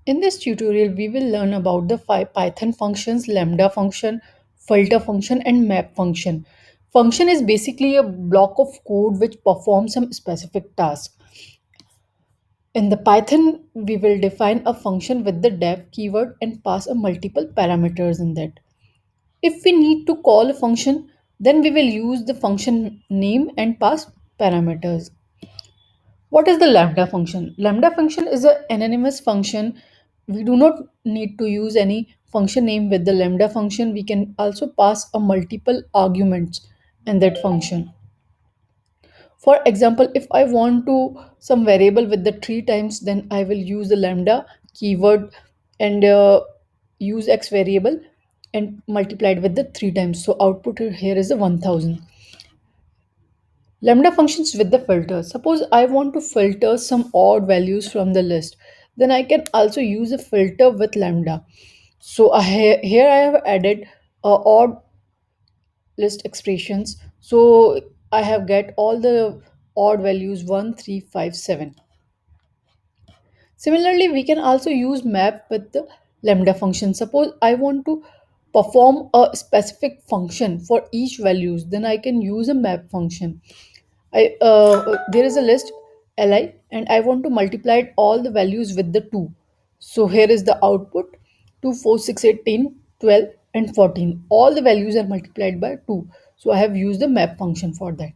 In this tutorial, we will learn about the five Python functions: Lambda function, filter function, and map function. Function is basically a block of code which performs some specific task. In the Python, we will define a function with the def keyword and pass a multiple parameters in that. If we need to call a function, then we will use the function name and pass parameters. What is the lambda function? Lambda function is an anonymous function. We do not need to use any function name with the lambda function. We can also pass a multiple arguments in that function. For example, if I want to some variable with the three times, then I will use the lambda keyword and use x variable and multiplied with the three times. So output here is the 1000. Lambda functions with the filter. Suppose I want to filter some odd values from the list. Then I can also use a filter with lambda. So here I have added odd list expressions. So I have get all the odd values 1, 3, 5, 7. Similarly, we can also use map with the lambda function. Suppose I want to perform a specific function for each values, then I can use a map function. There is a list li and I want to multiply all the values with the 2. So here is the output: 2, 4, 6, 8, 10, 12, and 14. All the values are multiplied by 2. So I have used the map function for that.